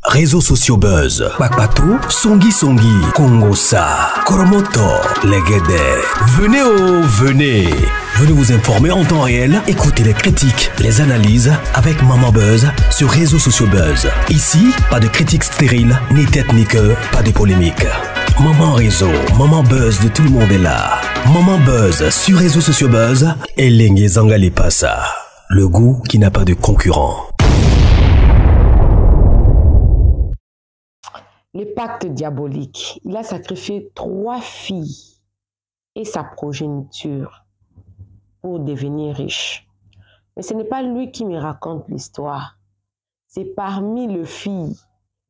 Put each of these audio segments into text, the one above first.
Réseaux sociaux buzz, Bakpato, Songi Songi, Kongosa, Koromoto, Legede. Venez. Venez vous informer en temps réel, écoutez les critiques, les analyses avec Maman Buzz sur Réseaux sociaux buzz. Ici, pas de critiques stériles, ni tête ni queue, pas de polémique. Maman Réseau, Maman Buzz de tout le monde est là. Maman Buzz sur Réseaux sociaux buzz, et Lengue Zangali Passa. Le goût qui n'a pas de concurrent. Le pacte diabolique. Il a sacrifié 3 filles et sa progéniture pour devenir riche. Mais ce n'est pas lui qui me raconte l'histoire. C'est parmi les filles.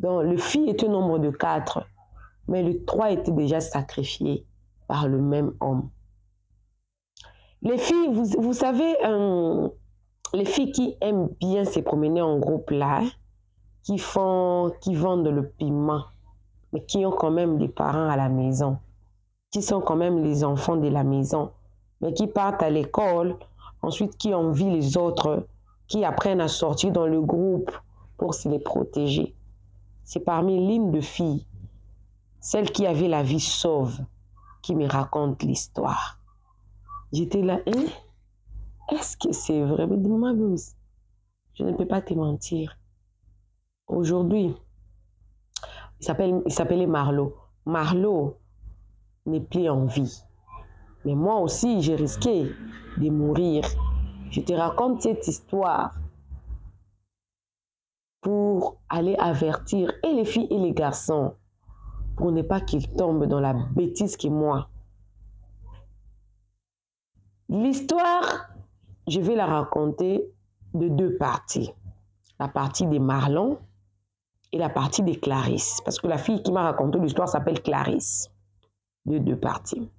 Donc, le fille est un nombre de 4, mais les 3 étaient déjà sacrifiés par le même homme. Les filles, vous savez, les filles qui aiment bien se promener en groupe là, qui vendent le piment, mais qui ont quand même des parents à la maison, qui sont quand même les enfants de la maison, mais qui partent à l'école, ensuite qui envient les autres, qui apprennent à sortir dans le groupe pour se les protéger. C'est parmi l'une de filles, celle qui avait la vie sauve, qui me raconte l'histoire. J'étais là, est-ce que c'est vrai? Mais dis-moi, je ne peux pas te mentir. Aujourd'hui, il s'appelait Marlo. Marlo n'est plus en vie. Mais moi aussi, j'ai risqué de mourir. Je te raconte cette histoire pour aller avertir et les filles et les garçons pour ne pas qu'ils tombent dans la bêtise que moi. L'histoire, je vais la raconter de 2 parties. La partie de Marlon et la partie de Clarisse. Parce que la fille qui m'a raconté l'histoire s'appelle Clarisse. De 2 parties.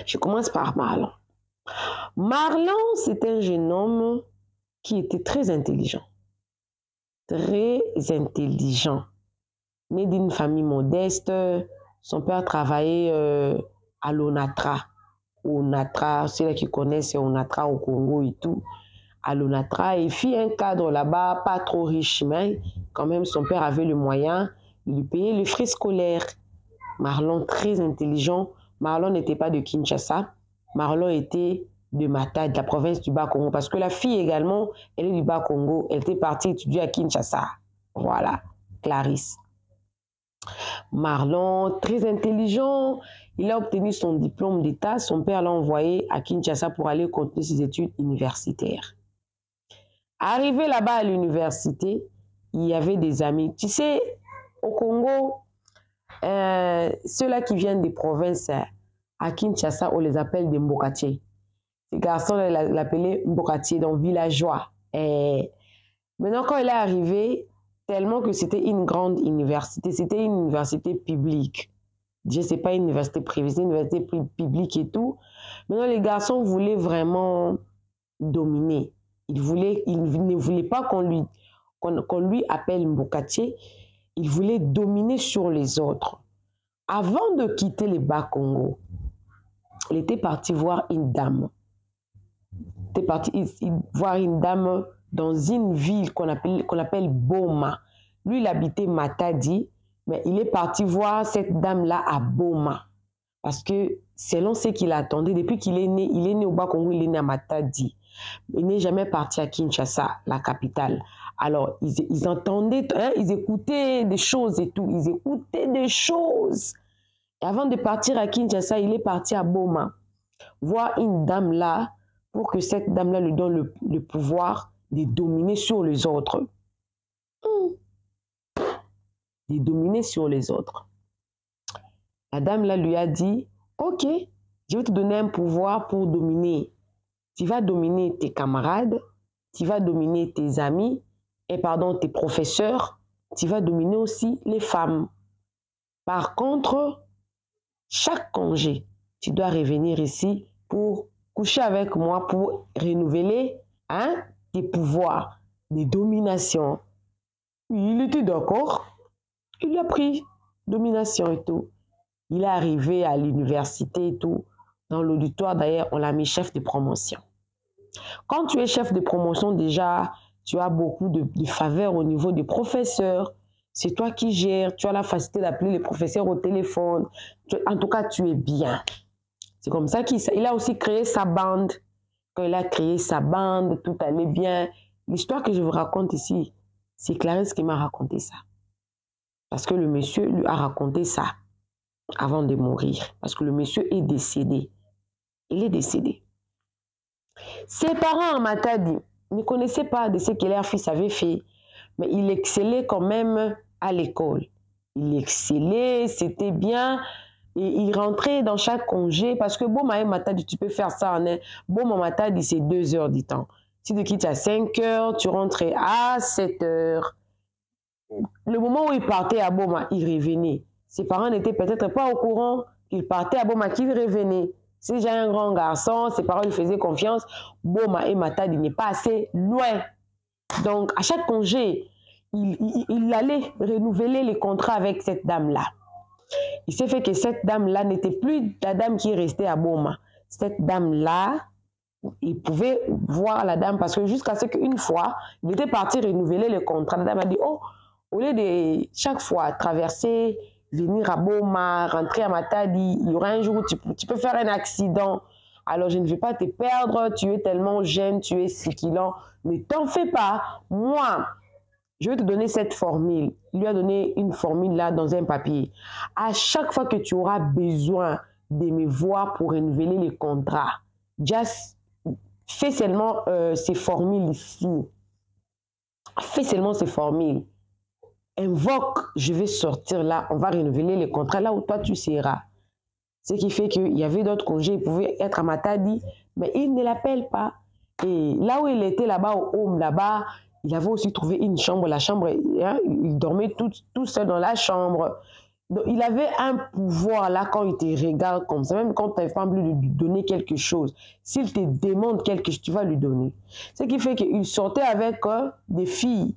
Je commence par Marlon. Marlon, c'est un jeune homme qui était très intelligent. Très intelligent. Né d'une famille modeste. Son père travaillait à l'Onatra. Onatra, ceux qui connaissent Onatra au Congo et tout. À l'Onatra, il fit un cadre là-bas, pas trop riche, mais quand même son père avait le moyen, il lui payait les frais scolaires. Marlon, très intelligent. Marlon n'était pas de Kinshasa, Marlon était de Matadi, de la province du Bas-Congo, parce que la fille également, elle est du Bas-Congo, elle était partie étudier à Kinshasa. Voilà, Clarisse. Marlon, très intelligent, il a obtenu son diplôme d'État, son père l'a envoyé à Kinshasa pour aller continuer ses études universitaires. Arrivé là-bas à l'université, il y avait des amis. Tu sais, au Congo, ceux-là qui viennent des provinces à Kinshasa, on les appelle des Mbokatiers. Ces garçons l'appelaient Mbokatier, donc villageois. Et maintenant, quand il est arrivé, tellement que c'était une grande université, c'était une université publique. Je ne sais pas, une université privée, c'est une université publique et tout. Maintenant, les garçons voulaient vraiment dominer. Il ne voulait pas qu'on lui appelle Mbokatier. Il voulait dominer sur les autres. Avant de quitter les Bas-Congo, il était parti voir une dame. Il était parti voir une dame dans une ville qu'on appelle Boma. Lui, il habitait Matadi, mais il est parti voir cette dame-là à Boma. Parce que selon ce qu'il attendait, depuis qu'il est né au Bas-Congo, il est né à Matadi. Il n'est jamais parti à Kinshasa, la capitale. Alors, ils entendaient, ils écoutaient des choses et tout. Ils écoutaient des choses. Et avant de partir à Kinshasa, il est parti à Boma, voir une dame là, pour que cette dame-là lui donne le pouvoir de dominer sur les autres. De dominer sur les autres. La dame là lui a dit, ok, je vais te donner un pouvoir pour dominer. Tu vas dominer tes camarades, tu vas dominer tes amis, tes professeurs, tu vas dominer aussi les femmes. Par contre, chaque congé, tu dois revenir ici pour coucher avec moi, pour renouveler tes pouvoirs de domination. Il était d'accord, il a pris domination et tout. Il est arrivé à l'université et tout. Dans l'auditoire, d'ailleurs, on l'a mis chef de promotion. Quand tu es chef de promotion, déjà, tu as beaucoup de faveurs au niveau des professeurs. C'est toi qui gères, tu as la facilité d'appeler les professeurs au téléphone. En tout cas, tu es bien. C'est comme ça qu'il a aussi créé sa bande. Quand il a créé sa bande, tout allait bien. L'histoire que je vous raconte ici, c'est Clarisse qui m'a raconté ça. Parce que le monsieur lui a raconté ça avant de mourir. Parce que le monsieur est décédé. Il est décédé. Ses parents, en Matadi, ne connaissaient pas de ce que leur fils avait fait. Mais il excellait quand même à l'école. Il excellait, c'était bien. Et il rentrait dans chaque congé. Parce que bon, Matadi, tu peux faire ça en un. Bon, Matadi, c'est 2 heures du temps. Si tu quittes à 5 heures, tu rentrais à 7 heures. Le moment où il partait à Boma, il revenait. Ses parents n'étaient peut-être pas au courant qu'il partait à Boma, qu'il revenait. Si j'ai un grand garçon, ses parents lui faisaient confiance. Boma et Matadi n'est pas assez loin. Donc, à chaque congé, il allait renouveler les contrats avec cette dame-là. Il s'est fait que cette dame-là n'était plus la dame qui restait à Boma. Cette dame-là, il pouvait voir la dame parce que jusqu'à ce qu'une fois, il était parti renouveler le contrat. La dame a dit, oh, au lieu de chaque fois traverser, venir à Boma, rentrer à Matadi, il y aura un jour où tu peux faire un accident. Alors, je ne vais pas te perdre, tu es tellement jeune, tu es siquilant. Ne t'en fais pas. Moi, je vais te donner cette formule. Il lui a donné une formule là dans un papier. À chaque fois que tu auras besoin de me voir pour renouveler les contrats, just fais seulement ces formules ici. Fais seulement ces formules. Invoque, je vais sortir là, on va renouveler les contrats là où toi tu seras. Ce qui fait qu'il y avait d'autres congés, il pouvait être à Matadi, mais il ne l'appelle pas. Et là où il était là-bas, au home, là-bas, il avait aussi trouvé une chambre. La chambre, hein, il dormait tout seul dans la chambre. Donc, il avait un pouvoir là quand il te regarde comme ça, même quand tu n'as pas envie de lui donner quelque chose. S'il te demande quelque chose, tu vas lui donner. Ce qui fait qu'il sortait avec des filles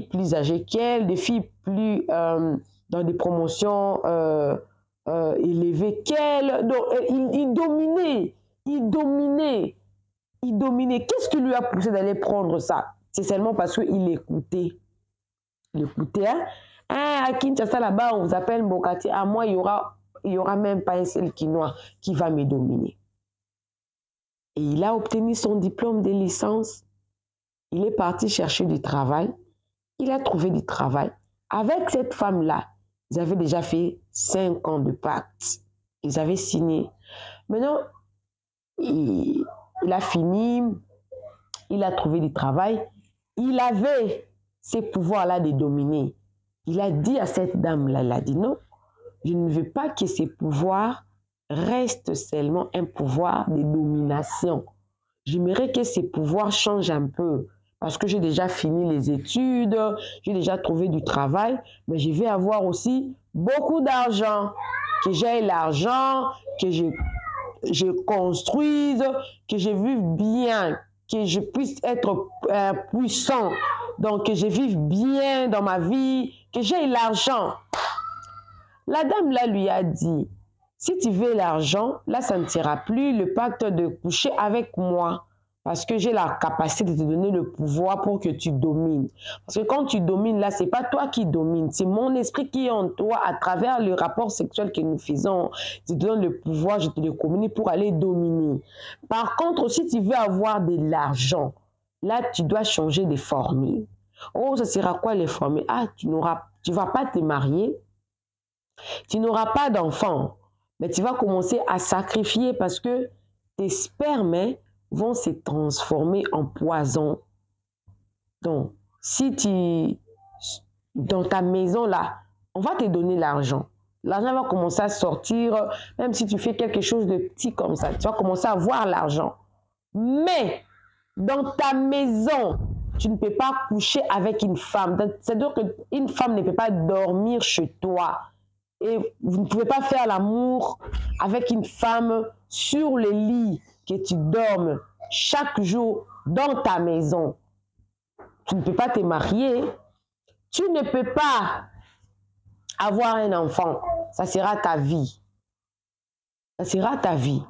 plus âgées qu'elle, des filles plus dans des promotions élevées qu'elle. Donc, il dominait. Qu'est-ce qui lui a poussé d'aller prendre ça? C'est seulement parce qu'il écoutait. Il écoutait, hein? Ah, à Kinshasa, là-bas, on vous appelle Mbokati. À moi, il y aura même pas un seul Kinois qui va me dominer. Et il a obtenu son diplôme de licence. Il est parti chercher du travail. Il a trouvé du travail. Avec cette femme-là, ils avaient déjà fait 5 ans de pacte. Ils avaient signé. Maintenant, il a fini. Il a trouvé du travail. Il avait ces pouvoirs-là de dominer. Il a dit à cette dame-là, il a dit non, je ne veux pas que ces pouvoirs restent seulement un pouvoir de domination. J'aimerais que ces pouvoirs changent un peu parce que j'ai déjà fini les études, j'ai déjà trouvé du travail, mais je vais avoir aussi beaucoup d'argent, que j'ai l'argent, que je construise, que je vive bien, que je puisse être puissant, donc que je vive bien dans ma vie, que j'ai l'argent. La dame là lui a dit, si tu veux l'argent, là ça ne sera plus le pacte de coucher avec moi, parce que j'ai la capacité de te donner le pouvoir pour que tu domines. Parce que quand tu domines là, c'est pas toi qui domine, c'est mon esprit qui est en toi à travers le rapport sexuel que nous faisons. Je te donne le pouvoir, je te le communique pour aller dominer. Par contre, si tu veux avoir de l'argent, là tu dois changer de formule. Oh, ça sera quoi les formules? Ah, tu vas pas te marier, tu n'auras pas d'enfant, mais tu vas commencer à sacrifier parce que tes spermes vont se transformer en poison. Donc, si dans ta maison là, on va te donner l'argent. L'argent va commencer à sortir, même si tu fais quelque chose de petit comme ça, tu vas commencer à avoir l'argent. Mais, dans ta maison, tu ne peux pas coucher avec une femme. C'est-à-dire qu'une femme ne peut pas dormir chez toi. Et vous ne pouvez pas faire l'amour avec une femme sur le lit, que tu dormes chaque jour dans ta maison. Tu ne peux pas te marier. Tu ne peux pas avoir un enfant. Ça sera ta vie. Ça sera ta vie.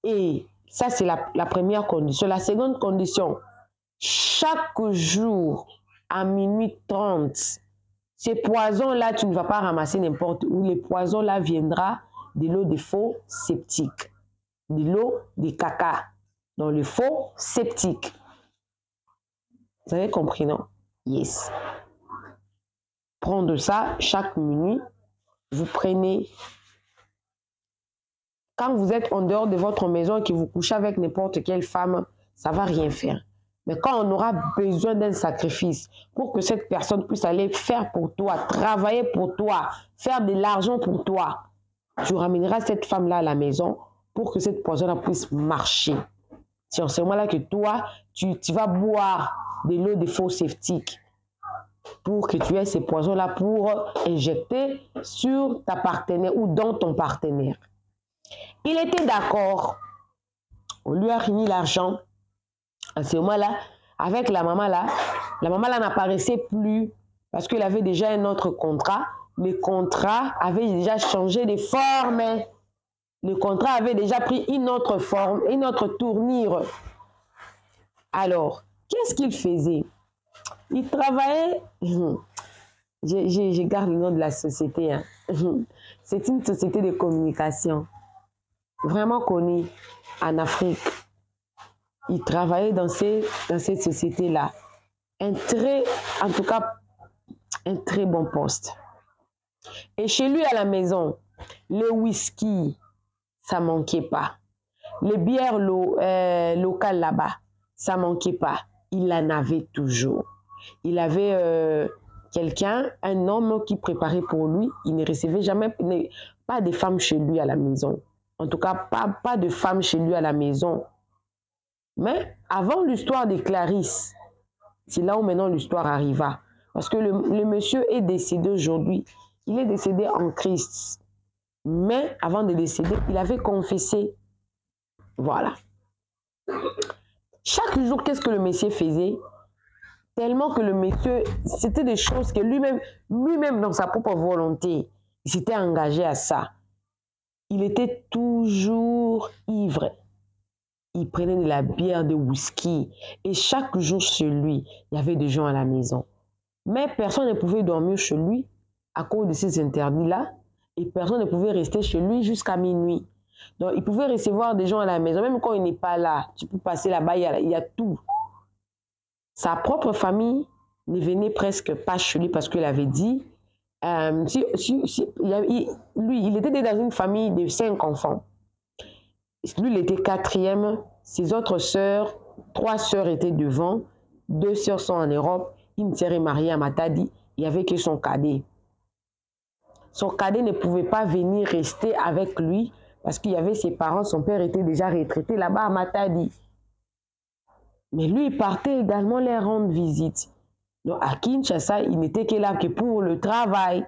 Et ça, c'est la première condition. La seconde condition, chaque jour à minuit 30, Ces poisons-là, tu ne vas pas ramasser n'importe où. Les poisons-là viendra de l'eau des faux septiques, de l'eau des caca, dans le faux septique. Vous avez compris, non? Yes. Prendre ça chaque minuit, vous prenez. Quand vous êtes en dehors de votre maison et que vous couchez avec n'importe quelle femme, ça ne va rien faire. Mais quand on aura besoin d'un sacrifice pour que cette personne puisse aller faire pour toi, travailler pour toi, faire de l'argent pour toi, tu ramèneras cette femme-là à la maison pour que cette poisson-là puisse marcher. C'est en ce moment-là que toi, tu vas boire de l'eau de faux septique pour que tu aies ces poisons-là pour injecter sur ta partenaire ou dans ton partenaire. Il était d'accord. On lui a remis l'argent. À ce moment-là, avec la maman là n'apparaissait plus parce qu'il avait déjà un autre contrat. Le contrat avait déjà changé de forme. Le contrat avait déjà pris une autre forme, une autre tournure. Alors, qu'est-ce qu'il faisait? Il travaillait... Je garde le nom de la société. Hein. C'est une société de communication vraiment connue en Afrique. Il travaillait dans cette société-là. En tout cas, un très bon poste. Et chez lui à la maison, le whisky, ça ne manquait pas. Les bières locales là-bas, ça ne manquait pas. Il en avait toujours. Il avait quelqu'un, un homme qui préparait pour lui. Il ne recevait jamais, pas de femmes chez lui à la maison. En tout cas, pas de femmes chez lui à la maison. Mais avant l'histoire de Clarisse, c'est là où maintenant l'histoire arriva. Parce que le monsieur est décédé aujourd'hui. Il est décédé en Christ. Mais avant de décéder, il avait confessé. Voilà. Chaque jour, qu'est-ce que le monsieur faisait? Tellement que le monsieur, c'était des choses que lui-même dans sa propre volonté, il s'était engagé à ça. Il était toujours ivre. Il prenait de la bière, de whisky. Et chaque jour chez lui, il y avait des gens à la maison. Mais personne ne pouvait dormir chez lui à cause de ces interdits-là. Et personne ne pouvait rester chez lui jusqu'à minuit. Donc, il pouvait recevoir des gens à la maison. Même quand il n'est pas là, tu peux passer là-bas, il y a tout. Sa propre famille ne venait presque pas chez lui parce qu'il avait dit, lui, il était dans une famille de 5 enfants. Lui, il était 4e. Ses autres sœurs, 3 sœurs étaient devant. 2 sœurs sont en Europe. Une sœur est mariée à Matadi. Il n'y avait que son cadet. Son cadet ne pouvait pas venir rester avec lui parce qu'il y avait ses parents. Son père était déjà retraité là-bas à Matadi. Mais lui, il partait également les rendre visite. Donc, à Kinshasa, il n'était que là que pour le travail.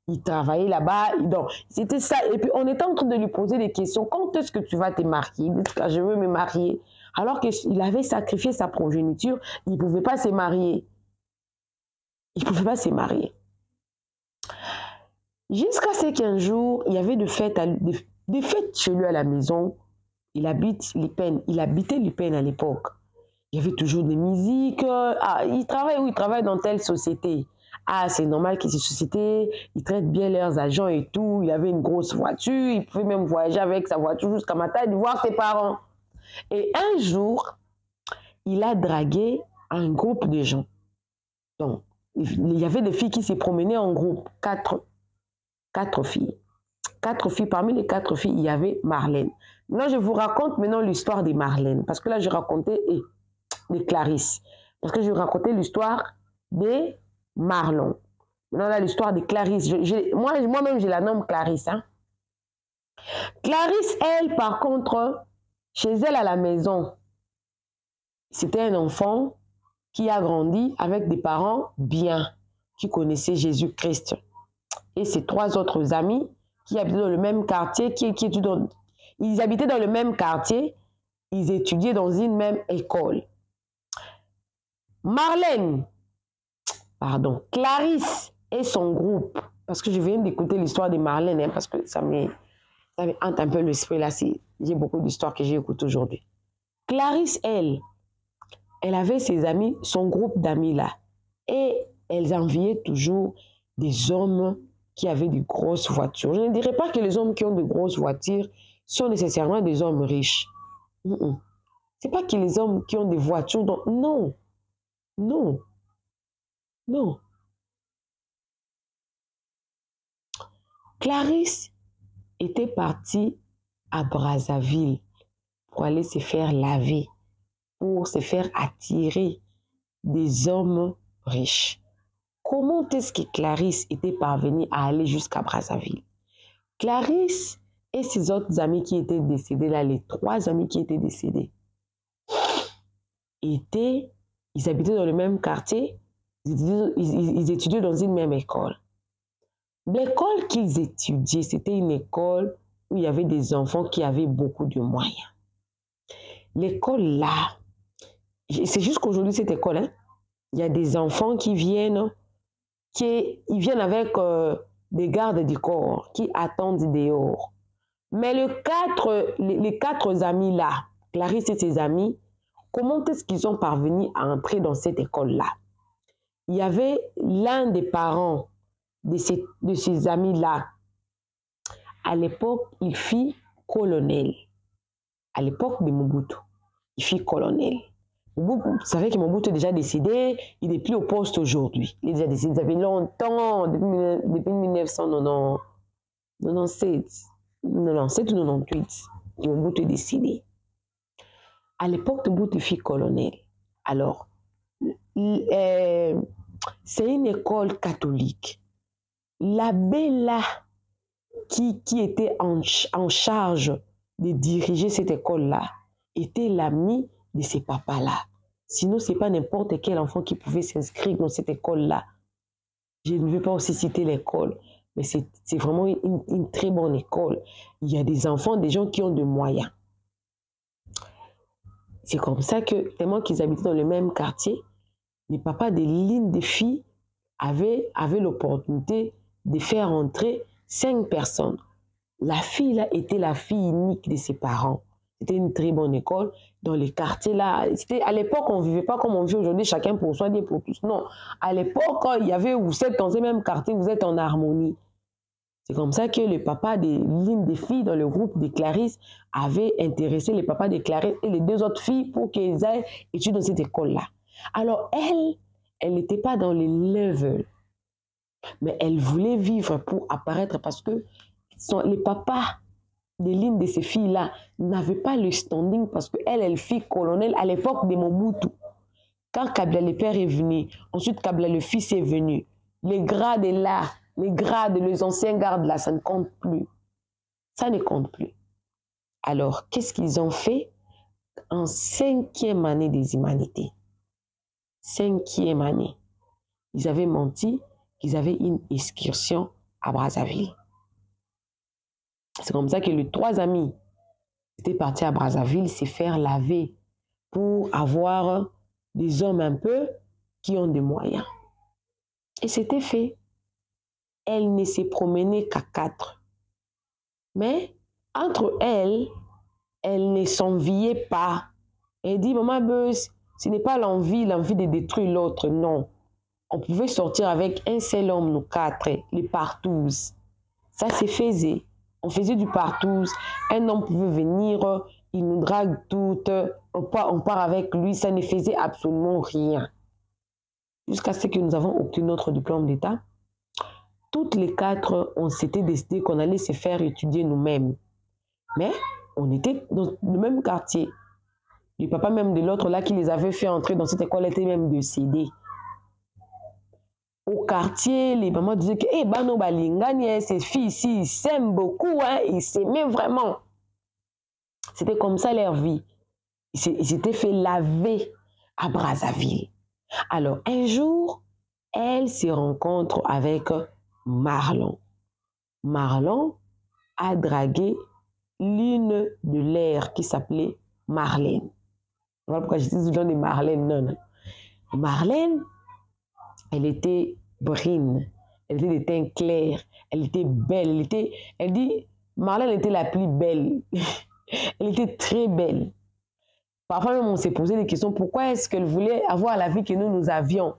Il travaillait là-bas. Donc, c'était ça. Et puis, on était en train de lui poser des questions. Quand est-ce que tu vas te marier? Il dit, je veux me marier. Alors qu'il avait sacrifié sa progéniture, il ne pouvait pas se marier. Il ne pouvait pas se marier. Jusqu'à ce qu'un jour, il y avait des fêtes chez lui à la maison. Il habitait Lupin à l'époque. Il y avait toujours des musiques. Il travaille dans telle société. C'est normal que ces sociétés, ils traitent bien leurs agents et tout. Il avait une grosse voiture. Il pouvait même voyager avec sa voiture jusqu'à Matadi, voir ses parents. Et un jour, il a dragué un groupe de gens. Donc, il y avait des filles qui se promenaient en groupe. 4 filles. 4 filles. Parmi les 4 filles, il y avait Marlène. Maintenant, je vous raconte maintenant l'histoire de Marlène. Parce que là, je racontais de Clarisse. Parce que je racontais l'histoire de Marlon. Maintenant, là, l'histoire de Clarisse. Moi-même, je la nomme Clarisse. Hein. Clarisse, elle, par contre, chez elle à la maison, c'était un enfant qui a grandi avec des parents bien, qui connaissaient Jésus-Christ. Et ses 3 autres amis qui habitaient dans le même quartier, ils habitaient dans le même quartier, ils étudiaient dans une même école. Clarisse et son groupe, parce que je viens d'écouter l'histoire de Marlène, hein, parce que ça me hante un peu l'esprit là, j'ai beaucoup d'histoires que j'ai écoutées aujourd'hui. Clarisse, elle avait ses amis, son groupe d'amis là, et elles enviaient toujours des hommes qui avaient de grosses voitures. Je ne dirais pas que les hommes qui ont de grosses voitures sont nécessairement des hommes riches. C'est pas que les hommes qui ont des voitures... Non, non, non. Clarisse était partie à Brazzaville pour aller se faire laver, pour se faire attirer des hommes riches. Comment est-ce que Clarisse était parvenue à aller jusqu'à Brazzaville? Clarisse et ses autres amis qui étaient décédés, là, les 3 amis qui étaient décédés, ils habitaient dans le même quartier, ils étudiaient dans une même école. L'école qu'ils étudiaient, c'était une école où il y avait des enfants qui avaient beaucoup de moyens. L'école là, c'est jusqu'aujourd'hui cette école, hein, il y a des enfants qui viennent, ils viennent avec des gardes du corps qui attendent dehors. Mais les 4 amis là, Clarisse et ses amis, comment est-ce qu'ils sont parvenus à entrer dans cette école-là? Il y avait l'un des parents de ces amis-là. À l'époque, il fit colonel. À l'époque de Mobutu, il fit colonel. Vous savez que Mobutu est déjà décédé, il n'est plus au poste aujourd'hui. Il est déjà décédé, ça fait longtemps, depuis 1997 ou 98, que Mobutu est décédé. À l'époque, Mobutu fit colonel. Alors, c'est une école catholique. L'abbé là, qui était en charge de diriger cette école-là, était l'ami de ces papas-là. Sinon, ce n'est pas n'importe quel enfant qui pouvait s'inscrire dans cette école-là. Je ne veux pas aussi citer l'école, mais c'est vraiment une très bonne école. Il y a des enfants, des gens qui ont de moyens. C'est comme ça que, tellement qu'ils habitaient dans le même quartier, les papas de l'une des filles avaient l'opportunité de faire entrer 5 personnes. La fille là était la fille unique de ses parents. C'était une très bonne école. Dans les quartiers là, à l'époque, on ne vivait pas comme on vit aujourd'hui, chacun pour soi, Dieu pour tous. Non, à l'époque, il y avait, vous êtes dans ce même quartier, vous êtes en harmonie. C'est comme ça que le papa de l'une des filles dans le groupe de Clarisse avait intéressé les papas de Clarisse et les 2 autres filles pour qu'elles aillent étudier dans cette école-là. Alors elle n'était pas dans les levels, mais elle voulait vivre pour apparaître parce que les papas de l'une de ces filles-là n'avaient pas le standing parce qu'elle fit colonel à l'époque de Mobutu. Quand Kabila le père est venu, ensuite Kabila le fils est venu, les grades là, les anciens gardes là, ça ne compte plus. Ça ne compte plus. Alors, qu'est-ce qu'ils ont fait en 5e année des humanités? 5e année. Ils avaient menti qu'ils avaient une excursion à Brazzaville. C'est comme ça que les 3 amis étaient partis à Brazzaville se faire laver pour avoir des hommes un peu qui ont des moyens. Et c'était fait. Elle ne s'est promenée qu'à 4. Mais entre elles, elle ne s'enviait pas. Elle dit, maman Beuse, ce n'est pas l'envie de détruire l'autre, non. On pouvait sortir avec un seul homme, nous 4, les partous. Ça se faisait. On faisait du partous. Un homme pouvait venir, il nous drague toutes, on part avec lui, ça ne faisait absolument rien. Jusqu'à ce que nous avons obtenu notre diplôme d'État, toutes les 4, on s'était décidé qu'on allait se faire étudier nous-mêmes. Mais on était dans le même quartier. Le papa même de l'autre là qui les avait fait entrer dans cette école était même décédé. Au quartier, les mamans disaient que Bano Balingani, ces filles ici, ils s'aiment beaucoup, hein, ils s'aimaient vraiment. C'était comme ça leur vie. Ils s'étaient fait laver à Brazzaville. Alors, un jour, elle se rencontre avec Marlon. Marlon a dragué l'une de leurs qui s'appelait Marlène. Voilà pourquoi je dis le nom de Marlène. Non. Marlène, elle était brune, elle était de teint clair, elle était belle, elle dit, Marlène était la plus belle. Elle était très belle. Parfois même on s'est posé des questions, pourquoi est-ce qu'elle voulait avoir la vie que nous avions?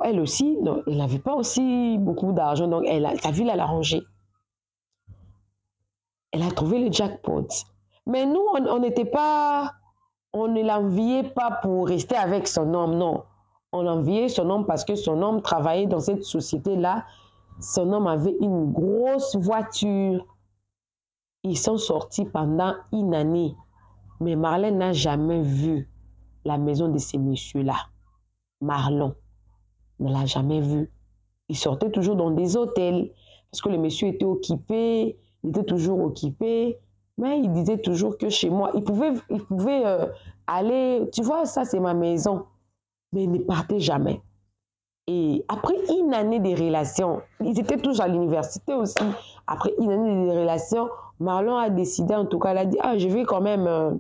Elle aussi, non, elle n'avait pas aussi beaucoup d'argent, donc sa ville, elle a rangé. Elle a trouvé le jackpot. Mais nous, on n'était pas, on ne l'enviait pas pour rester avec son homme, non. On enviait son homme parce que son homme travaillait dans cette société-là. Son homme avait une grosse voiture. Ils sont sortis pendant une année. Mais Marlène n'a jamais vu la maison de ces messieurs-là. Marlon ne l'a jamais vu. Il sortait toujours dans des hôtels parce que les messieurs étaient occupés, il était toujours occupé. Mais il disait toujours que chez moi, il pouvait aller, tu vois, ça c'est ma maison. Mais il ne partait jamais. Et après une année de relations, ils étaient tous à l'université aussi. Après une année de relations, Marlon a décidé, en tout cas, elle a dit, ah, je vais quand même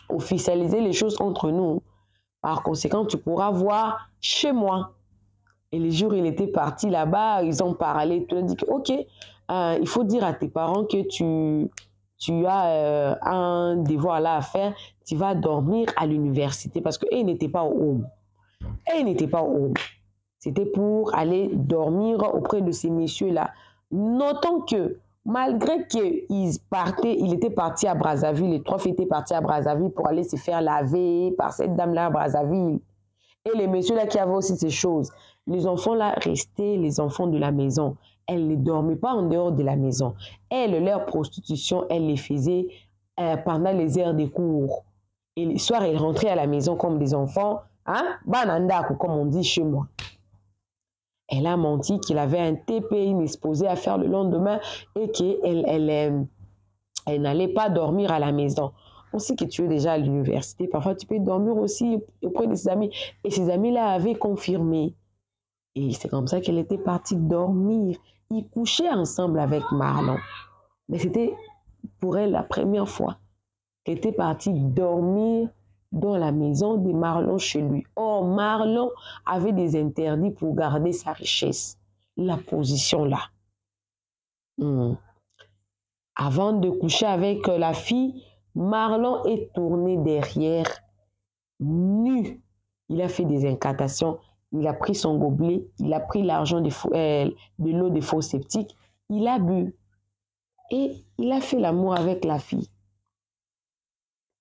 officialiser les choses entre nous. Par conséquent, tu pourras voir chez moi. Et les jours où il était parti là-bas, ils ont parlé, tout le monde dit que, ok, il faut dire à tes parents que tu as un devoir là à faire, tu vas dormir à l'université parce qu'elle n'était pas au home. Elle n'était pas au home. C'était pour aller dormir auprès de ces messieurs-là. Notons que malgré qu'ils partaient, il était parti à Brazzaville, les 3 filles étaient partis à Brazzaville pour aller se faire laver par cette dame-là à Brazzaville. Et les messieurs-là qui avaient aussi ces choses. Les enfants-là restaient les enfants de la maison. Elles ne dormaient pas en dehors de la maison. Elles, leur prostitution, elles les faisaient pendant les heures des cours. Et le soir, elles rentraient à la maison comme des enfants. Hein? Banandaku, comme on dit chez moi. Elle a menti qu'il avait un TP inexposé à faire le lendemain et qu'elle n'allait pas dormir à la maison. On sait que tu es déjà à l'université. Parfois, tu peux dormir aussi auprès de ses amis. Et ses amis-là avaient confirmé. Et c'est comme ça qu'elle était partie dormir. Ils couchaient ensemble avec Marlon. Mais c'était pour elle la première fois qu'elle était partie dormir dans la maison de Marlon chez lui. Or, Marlon avait des interdits pour garder sa richesse. La position là. Avant de coucher avec la fille, Marlon est tourné derrière, nu. Il a fait des incantations. Il a pris son gobelet, il a pris l'argent de l'eau des faux sceptiques, il a bu et il a fait l'amour avec la fille.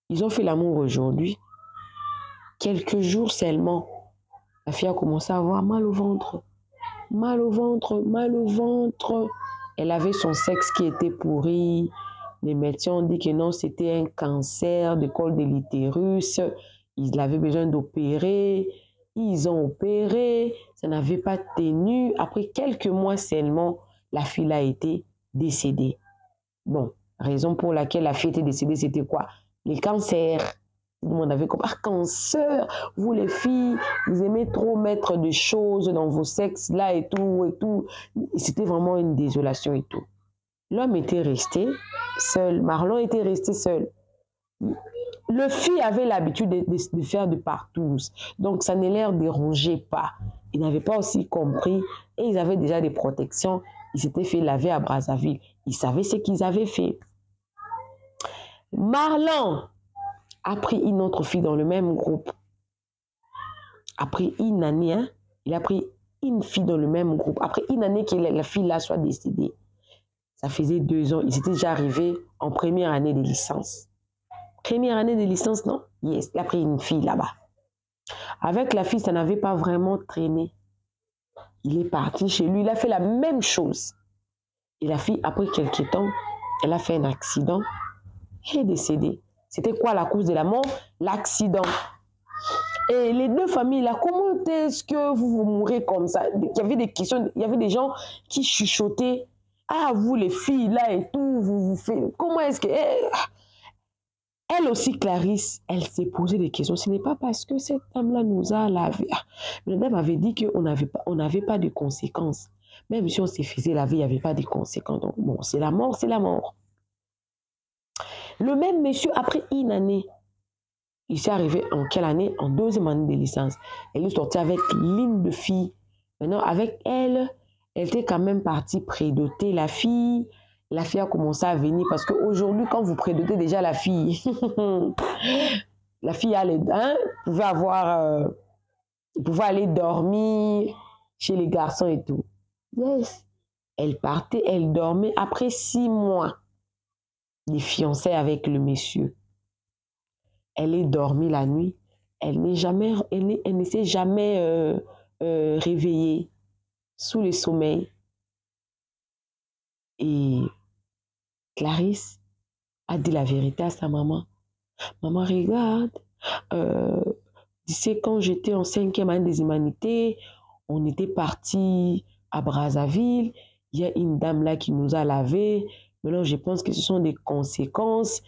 Ils ont fait l'amour aujourd'hui. Quelques jours seulement, la fille a commencé à avoir mal au ventre. Mal au ventre, mal au ventre. Elle avait son sexe qui était pourri. Les médecins ont dit que non, c'était un cancer de col de l'utérus. Ils avaient besoin d'opérer. Ils ont opéré, ça n'avait pas tenu. Après quelques mois seulement, la fille a été décédée. Bon, raison pour laquelle la fille était décédée, c'était quoi? Les cancers. Tout le monde avait comme, ah, cancer, vous les filles, vous aimez trop mettre des choses dans vos sexes là et tout et tout. C'était vraiment une désolation et tout. L'homme était resté seul, Marlon était resté seul. Le fille avait l'habitude de faire de partous, donc ça ne leur dérangeait pas. Ils n'avaient pas aussi compris et ils avaient déjà des protections. Ils s'étaient fait laver à Brazzaville. Ils savaient ce qu'ils avaient fait. Marlon a pris une autre fille dans le même groupe. Après une année, hein, il a pris une fille dans le même groupe. Après une année que la fille là soit décédée, ça faisait 2 ans. Ils étaient déjà arrivés en première année de licence. Première année de licence, non? Yes, il a pris une fille là-bas. Avec la fille, ça n'avait pas vraiment traîné. Il est parti chez lui, il a fait la même chose. Et la fille, après quelques temps, elle a fait un accident. Elle est décédée. C'était quoi la cause de la mort? L'accident. Et les 2 familles là, comment est-ce que vous mourrez comme ça? Il y avait des questions, il y avait des gens qui chuchotaient. Ah, vous les filles là et tout, vous faites. Comment est-ce que. Elle aussi, Clarisse, elle s'est posé des questions. Ce n'est pas parce que cette dame-là nous a lavé. La dame avait dit qu'on n'avait pas de conséquences. Même si on s'est fait laver, il n'y avait pas de conséquences. Donc, bon, c'est la mort, c'est la mort. Le même monsieur, après une année, il s'est arrivé en quelle année? En 2e année de licence. Elle est sortie avec l'une de fille. Maintenant, avec elle, elle était quand même partie prédoter la fille. La fille a commencé à venir parce qu'aujourd'hui, quand vous prédotez déjà la fille, la fille a les dents, pouvait avoir Il pouvait aller dormir chez les garçons et tout. Yes. Elle partait, elle dormait. Après 6 mois de fiançailles avec le monsieur, elle est dormie la nuit. Elle ne s'est jamais réveillée sous le sommeil. Et Clarisse a dit la vérité à sa maman. Maman, regarde, tu sais, quand j'étais en 5e année des humanités, on était partis à Brazzaville. Il y a une dame là qui nous a lavé. Maintenant, je pense que ce sont des conséquences.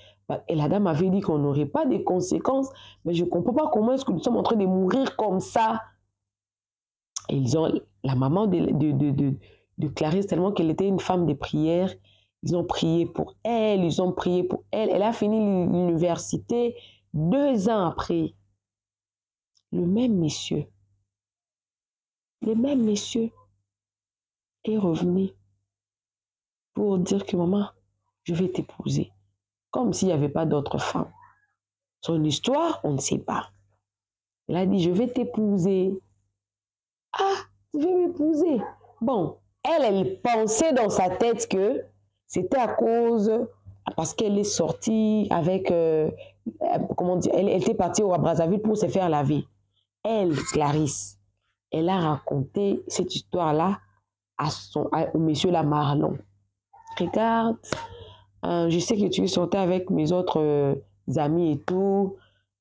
Et la dame avait dit qu'on n'aurait pas de conséquences. Mais je ne comprends pas comment est-ce que nous sommes en train de mourir comme ça. Et la maman de Clarisse, tellement qu'elle était une femme de prière, ils ont prié pour elle, ils ont prié pour elle. Elle a fini l'université 2 ans après. Le même monsieur est revenu pour dire que maman, je vais t'épouser. Comme s'il n'y avait pas d'autres femmes. Son histoire, on ne sait pas. Elle a dit, je vais t'épouser. Ah, tu veux m'épouser? Bon, elle pensait dans sa tête que c'était à cause, parce qu'elle est sortie avec, comment dire, elle était partie au Brazzaville pour se faire laver. Elle, Clarisse, elle a raconté cette histoire-là au monsieur Lamarlon. Regarde, je sais que tu es sortie avec mes autres amis et tout.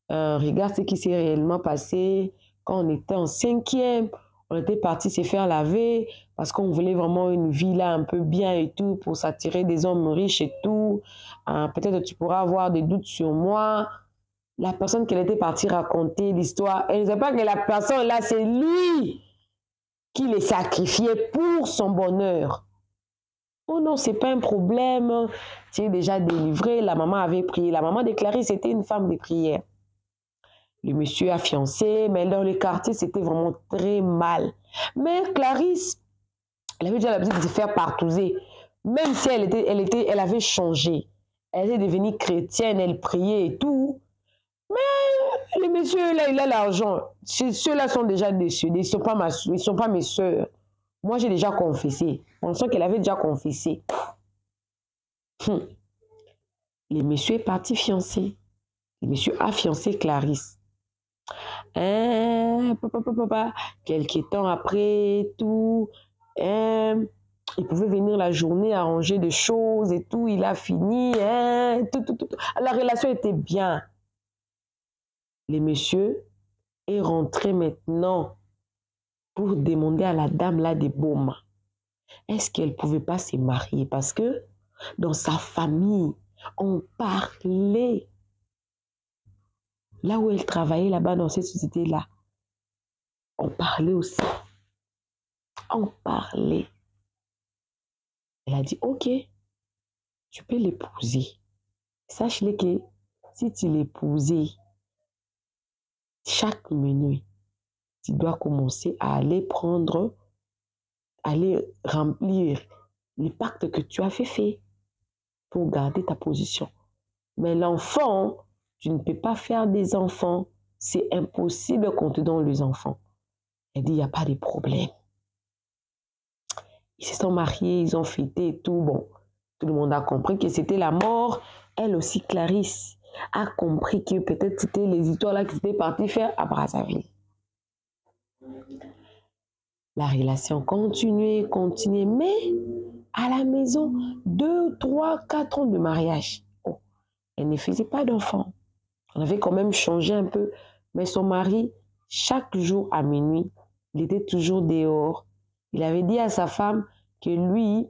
Regarde ce qui s'est réellement passé quand on était en 5e. On était partis se faire laver parce qu'on voulait vraiment une vie là un peu bien et tout pour s'attirer des hommes riches et tout. Peut-être tu pourras avoir des doutes sur moi. La personne qu'elle était partie raconter l'histoire, elle ne sait pas que la personne là, c'est lui qui les sacrifiait pour son bonheur. Oh non, c'est pas un problème. Tu es déjà délivré. La maman avait prié. La maman de Clarisse, c'était une femme de prière. Le monsieur a fiancé, mais dans le quartier, c'était vraiment très mal. Mais Clarisse, elle avait déjà l'habitude de se faire partouzer. Même si elle avait changé. Elle était devenue chrétienne, elle priait et tout. Mais le monsieur, là, il a l'argent. Ceux-là sont déjà déçus. Ils ne sont pas mes soeurs. Moi, j'ai déjà confessé. On sent qu'elle avait déjà confessé. Le monsieur est parti fiancé. Le monsieur a fiancé Clarisse. Quelques temps après, tout, il pouvait venir la journée arranger des choses et tout, il a fini, tout. La relation était bien. Le monsieur est rentré maintenant pour demander à la dame là des baumes. Est-ce qu'elle ne pouvait pas se marier? Parce que dans sa famille, on parlait. Là où elle travaillait, là-bas, dans cette société-là, on parlait aussi. On parlait. Elle a dit, ok, tu peux l'épouser. Sache-le que si tu l'épousais, chaque minuit, tu dois commencer à aller remplir les pactes que tu as fait pour garder ta position. Mais l'enfant, tu ne peux pas faire des enfants. C'est impossible qu'on te donne les enfants. Elle dit, il n'y a pas de problème. Ils se sont mariés, ils ont fêté et tout. Bon, tout le monde a compris que c'était la mort. Elle aussi, Clarisse, a compris que peut-être c'était les histoires là qu'ils étaient partis faire à Brazzaville. La relation continuait, mais à la maison, 2, 3, 4 ans de mariage. Oh, elle ne faisait pas d'enfants. On avait quand même changé un peu. Mais son mari, chaque jour à minuit, il était toujours dehors. Il avait dit à sa femme que lui,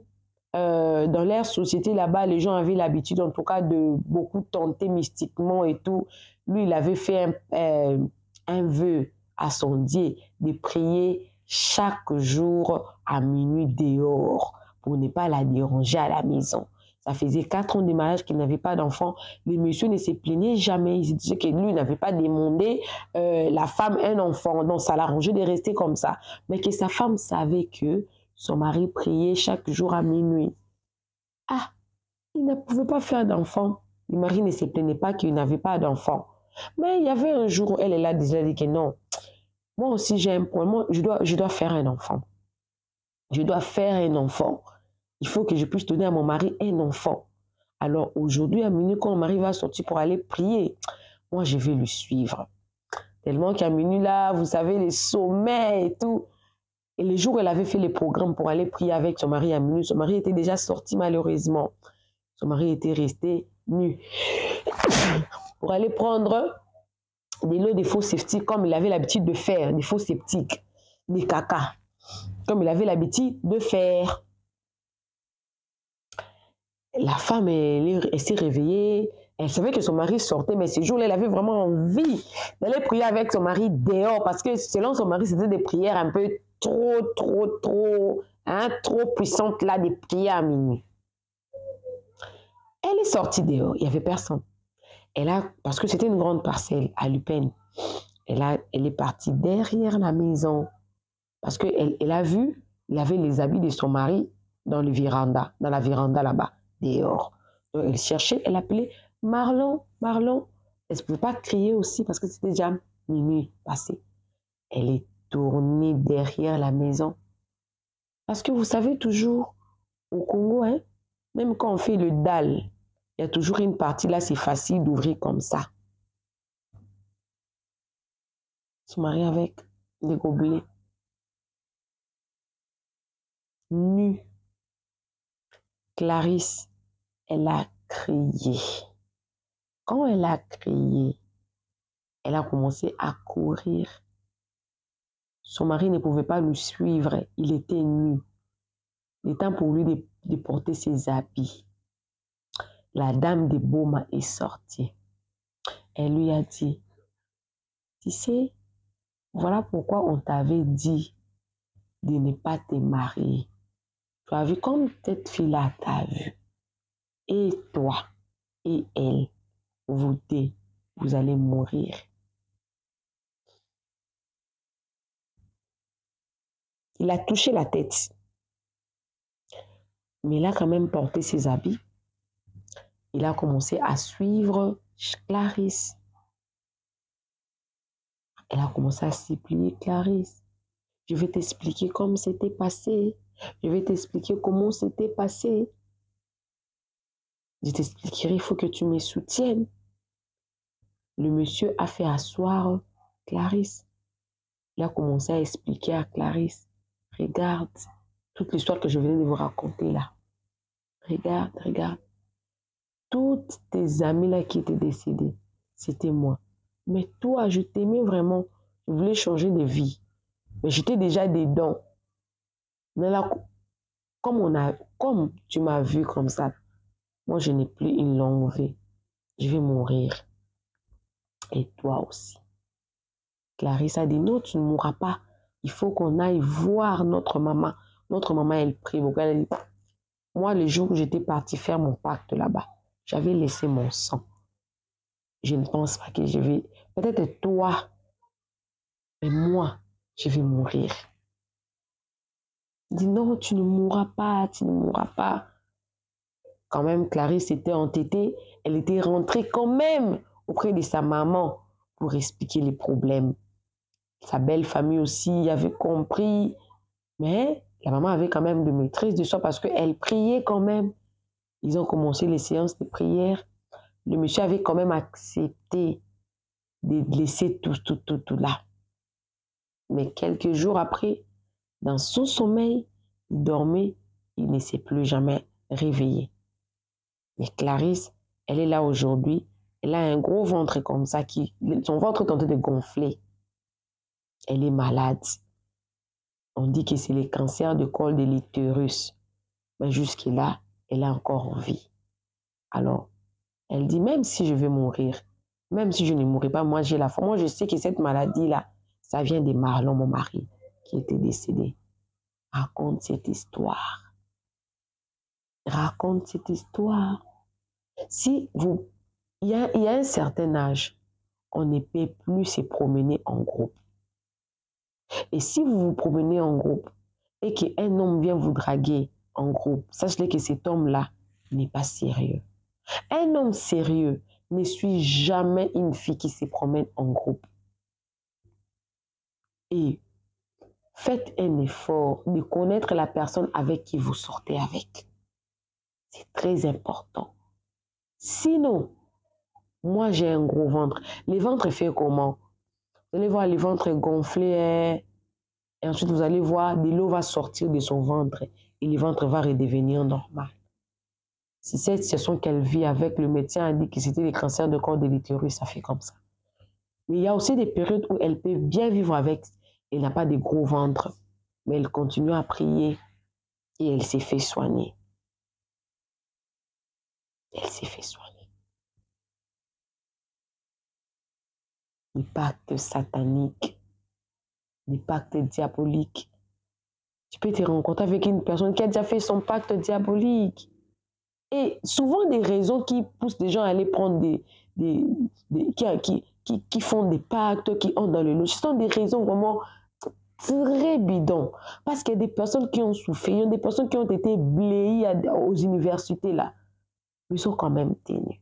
dans leur société là-bas, les gens avaient l'habitude, en tout cas, de beaucoup tenter mystiquement et tout. Lui, il avait fait un vœu à son Dieu de prier chaque jour à minuit dehors pour ne pas la déranger à la maison. Ça faisait 4 ans de mariage qu'il n'avait pas d'enfant. Le monsieur ne se plaignait jamais. Il se disait que lui n'avait pas demandé la femme un enfant. Donc ça l'arrangeait de rester comme ça. Mais que sa femme savait que son mari priait chaque jour à minuit. Ah, il ne pouvait pas faire d'enfant. Le mari ne se plaignait pas qu'il n'avait pas d'enfant. Mais il y avait un jour où elle a déjà dit que non. Moi aussi, j'ai un problème. Moi, je dois faire un enfant. Je dois faire un enfant. Il faut que je puisse donner à mon mari un enfant. Alors aujourd'hui, à minuit, quand mon mari va sortir pour aller prier, moi, je vais le suivre. Tellement qu'à minuit, là, vous savez, les sommets et tout. Et les jours où elle avait fait les programmes pour aller prier avec son mari à minuit, son mari était déjà sorti malheureusement. Son mari était resté nu. Pour aller prendre des lots de faux sceptiques, comme il avait l'habitude de faire, des faux sceptiques, des caca, comme il avait l'habitude de faire. La femme, elle s'est réveillée. Elle savait que son mari sortait, mais ce jour-là, elle avait vraiment envie d'aller prier avec son mari dehors, parce que selon son mari, c'était des prières un peu trop puissantes, là, des prières à minuit. Elle est sortie dehors, il n'y avait personne. Parce que c'était une grande parcelle à Lupin, elle est partie derrière la maison, parce qu'elle a vu, il avait les habits de son mari dans la véranda là-bas, dehors. Donc elle cherchait, elle appelait Marlon, Marlon. Elle ne pouvait pas crier aussi parce que c'était déjà minuit passé. Elle est tournée derrière la maison. Parce que vous savez toujours, au Congo, hein, même quand on fait le dalle, il y a toujours une partie là, c'est facile d'ouvrir comme ça. Son mari avec des gobelets. Nu. Clarisse, elle a crié. Quand elle a crié, elle a commencé à courir. Son mari ne pouvait pas le suivre, il était nu. Il était temps pour lui de porter ses habits. La dame de Boma est sortie. Elle lui a dit, tu sais, voilà pourquoi on t'avait dit de ne pas te marier. Tu as vu comme cette fille-là t'a vu. Et toi et elle, vous deux, vous allez mourir. Il a touché la tête. Mais il a quand même porté ses habits. Il a commencé à suivre Clarisse. Elle a commencé à supplier Clarisse. Je vais t'expliquer comment c'était passé. Je vais t'expliquer comment c'était passé. Je t'expliquerai, il faut que tu me soutiennes. Le monsieur a fait asseoir Clarisse. Il a commencé à expliquer à Clarisse. Regarde toute l'histoire que je venais de vous raconter là. Regarde, regarde. Toutes tes amies là qui étaient décédées, c'était moi. Mais toi, je t'aimais vraiment. Je voulais changer de vie. Mais j'étais déjà dedans. Mais là, comme tu m'as vu comme ça, moi, je n'ai plus une longue vie. Je vais mourir. Et toi aussi. Clarisse a dit, non, tu ne mourras pas. Il faut qu'on aille voir notre maman. Notre maman, elle prie beaucoup. Elle a dit, moi, le jour où j'étais partie faire mon pacte là-bas, j'avais laissé mon sang. Je ne pense pas que je vais... Peut-être toi, mais moi, je vais mourir. Il dit, non, tu ne mourras pas, tu ne mourras pas. Quand même, Clarisse était entêtée. Elle était rentrée quand même auprès de sa maman pour expliquer les problèmes. Sa belle famille aussi avait compris. Mais la maman avait quand même de maîtrise de soi parce qu'elle priait quand même. Ils ont commencé les séances de prière. Le monsieur avait quand même accepté de laisser tout là. Mais quelques jours après, dans son sommeil, il dormait, il ne s'est plus jamais réveillé. Mais Clarisse, elle est là aujourd'hui, elle a un gros ventre comme ça, son ventre est en train de gonfler. Elle est malade. On dit que c'est le cancer de col de l'utérus. Mais jusque-là, elle a encore vie. Alors, elle dit, même si je vais mourir, même si je ne mourrai pas, moi j'ai la foi. Moi, je sais que cette maladie-là, ça vient de Marlon, mon mari, qui était décédé. Raconte cette histoire. Raconte cette histoire. Si vous... Il y a un certain âge, on ne peut plus se promener en groupe. Et si vous vous promenez en groupe et qu'un homme vient vous draguer en groupe, sachez que cet homme-là n'est pas sérieux. Un homme sérieux ne suit jamais une fille qui se promène en groupe. Et faites un effort de connaître la personne avec qui vous sortez avec. C'est très important. Sinon, moi j'ai un gros ventre. Les ventres fait comment? Vous allez voir les ventres gonflés et ensuite vous allez voir de l'eau va sortir de son ventre et le ventre va redevenir normal. Si cette situation qu'elle vit avec, le médecin a dit que c'était le cancer de col de l'utérus, ça fait comme ça. Mais il y a aussi des périodes où elle peut bien vivre avec, elle n'a pas de gros ventre, mais elle continue à prier et elle s'est fait soigner. Elle s'est fait soigner. Des pactes sataniques, des pactes diaboliques. Tu peux te rencontrer avec une personne qui a déjà fait son pacte diabolique. Et souvent des raisons qui poussent des gens à aller prendre qui font des pactes, qui entrent dans le lot. Ce sont des raisons vraiment très bidons. Parce qu'il y a des personnes qui ont souffert, il y a des personnes qui ont été bléies aux universités là. Ils sont quand même tenus.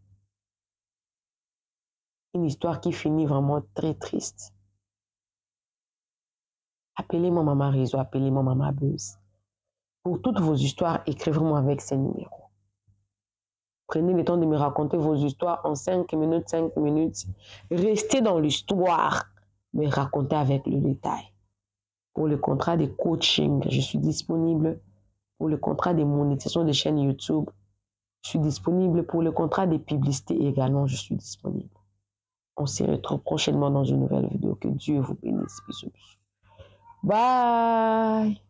Une histoire qui finit vraiment très triste. Appelez-moi Maman Réseau, appelez-moi Maman Buzz. Pour toutes vos histoires, écrivez-moi avec ces numéros. Prenez le temps de me raconter vos histoires en 5 minutes, 5 minutes. Restez dans l'histoire, mais racontez avec le détail. Pour le contrat de coaching, je suis disponible. Pour le contrat de monétisation de chaîne YouTube, je suis disponible. Pour le contrat de publicité également, je suis disponible. On se retrouve prochainement dans une nouvelle vidéo. Que Dieu vous bénisse. Bisous, bisous. Bye!